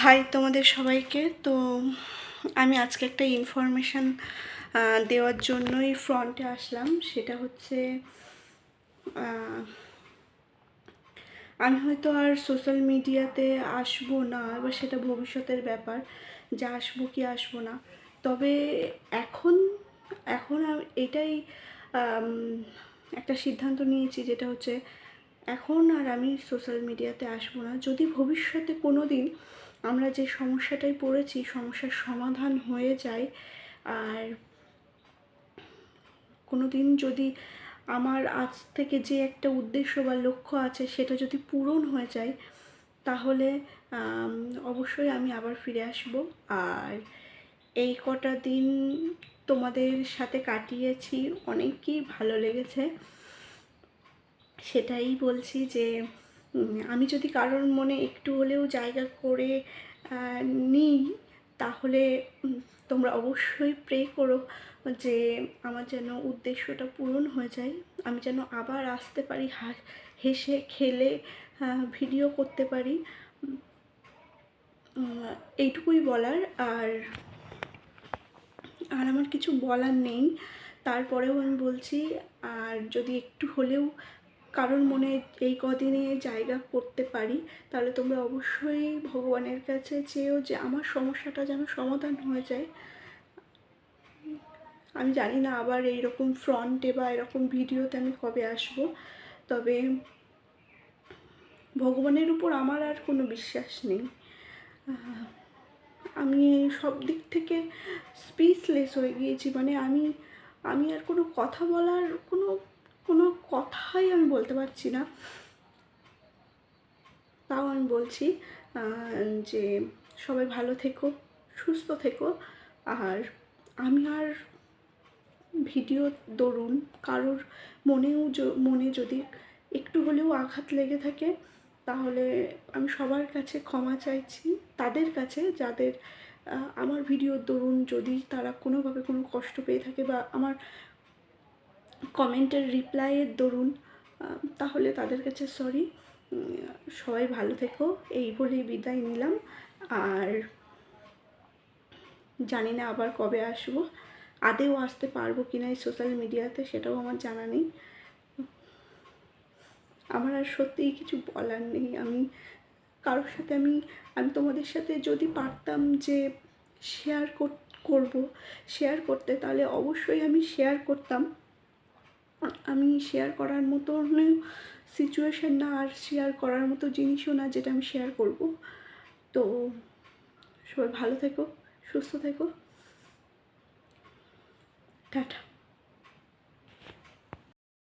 High তোমাদের সবাইকে। তো আমি আজকে একটা ইনফরমেশান দেওয়ার জন্যই ফ্রন্টে আসলাম। সেটা হচ্ছে আমি হয়তো আর সোশ্যাল মিডিয়াতে আসবো না, এবার সেটা ভবিষ্যতের ব্যাপার যে আসবো কি আসবো না। তবে এখন এখন এটাই একটা সিদ্ধান্ত নিয়েছি, যেটা হচ্ছে এখন আর আমি সোশ্যাল মিডিয়াতে আসবো না। যদি ভবিষ্যতে কোনো দিন আমরা যে সমস্যাটায় পড়েছি সমস্যার সমাধান হয়ে যায়, আর কোনো দিন যদি আমার আজ থেকে যে একটা উদ্দেশ্য বা লক্ষ্য আছে সেটা যদি পূরণ হয়ে যায়, তাহলে অবশ্যই আমি আবার ফিরে আসব। আর এই কটা দিন তোমাদের সাথে কাটিয়েছি, অনেকই ভালো লেগেছে। সেটাই বলছি যে আমি যদি কারোর মনে একটু হলেও জায়গা করে নিই, তাহলে তোমরা অবশ্যই প্রে করো যে আমার যেন উদ্দেশ্যটা পূরণ হয়ে যায়, আমি যেন আবার আসতে পারি, হেসে খেলে ভিডিও করতে পারি। এইটুকুই বলার। আর আমার কিছু বলার নেই। তারপরেও আমি বলছি, আর যদি একটু হলেও কারোর মনে এই কদিনে জায়গা করতে পারি, তাহলে তোমরা অবশ্যই ভগবানের কাছে চেয়েও যে আমার সমস্যাটা যেন সমাধান হয়ে যায়। আমি জানি না আবার এইরকম ফ্রন্টে বা এরকম ভিডিওতে আমি কবে আসব, তবে ভগবানের উপর আমার আর কোনো বিশ্বাস নেই। আমি সব দিক থেকে স্পিচলেস হয়ে গিয়েছি। মানে আমি আর কোনো কথা বলার কোনো কথাই আমি বলতে পারছি না। তাও আমি বলছি যে সবাই ভালো থেকো, সুস্থ থেকো। আর আমি আর ভিডিও দরুন কারোর মনে যদি একটু হলেও আঘাত লেগে থাকে, তাহলে আমি সবার কাছে ক্ষমা চাইছি। তাদের কাছে যাদের আমার ভিডিওর দরুন যদি তারা কোনোভাবে কোনো কষ্ট পেয়ে থাকে, বা আমার কমেন্টের রিপ্লাইয়ের দরুন, তাহলে তাদের কাছে সরি। সবাই ভালো থেকো, এই বলেই বিদায় নিলাম। আর জানি না আবার কবে আসবো, আদেও আসতে পারবো কিনা এই সোশ্যাল মিডিয়াতে, সেটাও আমার জানা নেই। আমার আর সত্যিই কিছু বলার নেই। আমি কারোর সাথে আমি তোমাদের সাথে যদি পারতাম যে শেয়ার শেয়ার করতে, তাহলে অবশ্যই আমি শেয়ার করতাম। আমি শেয়ার করার মতো সিচুয়েশান না, আর শেয়ার করার মতো জিনিসও না যেটা আমি শেয়ার করব। তো সবাই ভালো থেকো, সুস্থ থেকো, টাটা।